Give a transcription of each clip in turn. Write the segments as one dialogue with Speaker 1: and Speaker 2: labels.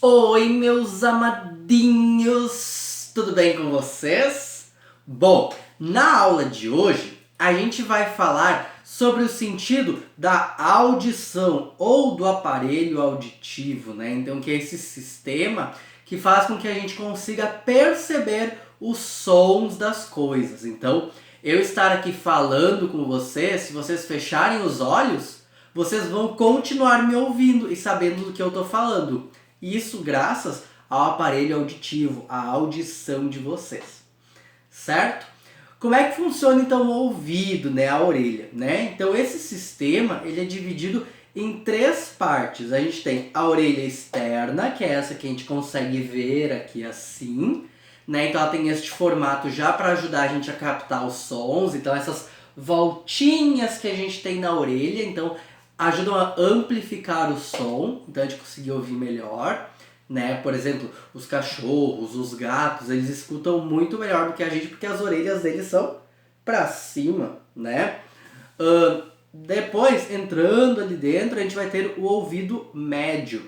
Speaker 1: Oi, meus amadinhos! Tudo bem com vocês? Bom, na aula de hoje a gente vai falar sobre o sentido da audição ou do aparelho auditivo, né? Então, que é esse sistema que faz com que a gente consiga perceber os sons das coisas. Então, eu estar aqui falando com vocês, se vocês fecharem os olhos, vocês vão continuar me ouvindo e sabendo do que eu estou falando. Isso graças ao aparelho auditivo, à audição de vocês, certo? Como é que funciona então o ouvido, né, a orelha, né? Então esse sistema ele é dividido em três partes. A gente tem a orelha externa, que é essa que a gente consegue ver aqui assim, né? Então ela tem este formato já para ajudar a gente a captar os sons. Então essas voltinhas que a gente tem na orelha, então ajudam a amplificar o som, então a gente conseguir ouvir melhor, né? Por exemplo, os cachorros, os gatos, eles escutam muito melhor do que a gente porque as orelhas deles são para cima, né? Depois, entrando ali dentro, a gente vai ter o ouvido médio,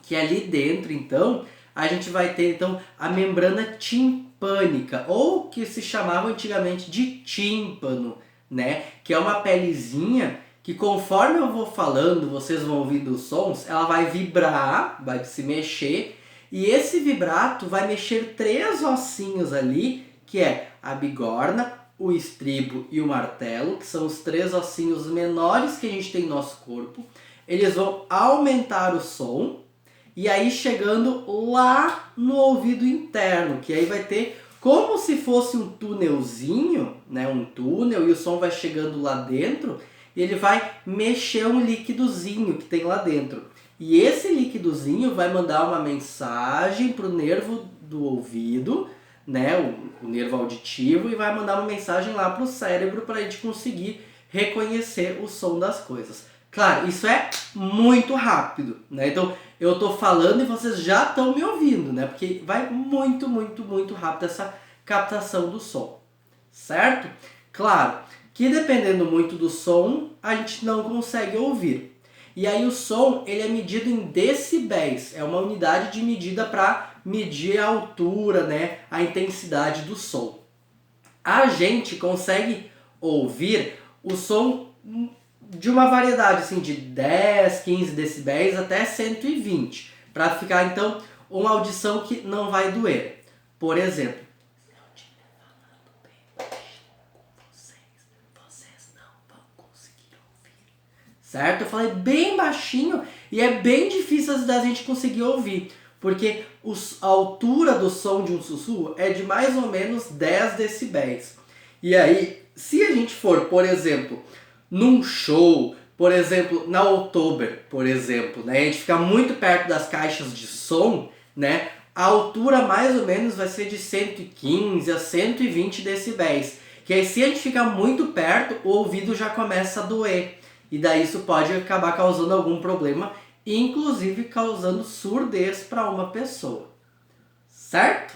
Speaker 1: que ali dentro, então, a gente vai ter então a membrana timpânica, ou que se chamava antigamente de tímpano, né? Que é uma pelezinha que conforme eu vou falando, vocês vão ouvindo os sons, ela vai vibrar, vai se mexer, e esse vibrato vai mexer três ossinhos ali, que é a bigorna, o estribo e o martelo, que são os três ossinhos menores que a gente tem no nosso corpo. Eles vão aumentar o som, e aí chegando lá no ouvido interno, que aí vai ter como se fosse um túnelzinho, né, um túnel, e o som vai chegando lá dentro, e ele vai mexer um líquidozinho que tem lá dentro. E esse líquidozinho vai mandar uma mensagem para o nervo do ouvido, né, o nervo auditivo, e vai mandar uma mensagem lá para o cérebro para a gente conseguir reconhecer o som das coisas. Claro, isso é muito rápido, né? Então eu estou falando e vocês já estão me ouvindo, né? Porque vai muito, muito, muito rápido essa captação do som, certo? Claro que dependendo muito do som, a gente não consegue ouvir. E aí o som, ele é medido em decibéis, é uma unidade de medida para medir a altura, né, a intensidade do som. A gente consegue ouvir o som de uma variedade assim de 10, 15 decibéis até 120, para ficar então uma audição que não vai doer. Por exemplo, vocês não vão conseguir ouvir, certo? Eu falei bem baixinho e é bem difícil da gente conseguir ouvir, porque a altura do som de um sussurro é de mais ou menos 10 decibéis. E aí, se a gente for, por exemplo, num show, por exemplo, na Oktober, por exemplo, né, a gente fica muito perto das caixas de som, né, a altura mais ou menos vai ser de 115 a 120 decibéis. Que aí se a gente fica muito perto, o ouvido já começa a doer. E daí isso pode acabar causando algum problema, inclusive causando surdez para uma pessoa. Certo?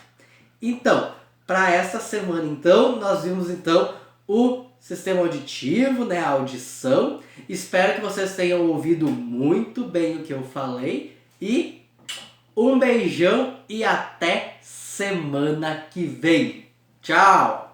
Speaker 1: Então, para essa semana então, nós vimos então o sistema auditivo, né, a audição. Espero que vocês tenham ouvido muito bem o que eu falei e um beijão e até semana que vem. Tchau!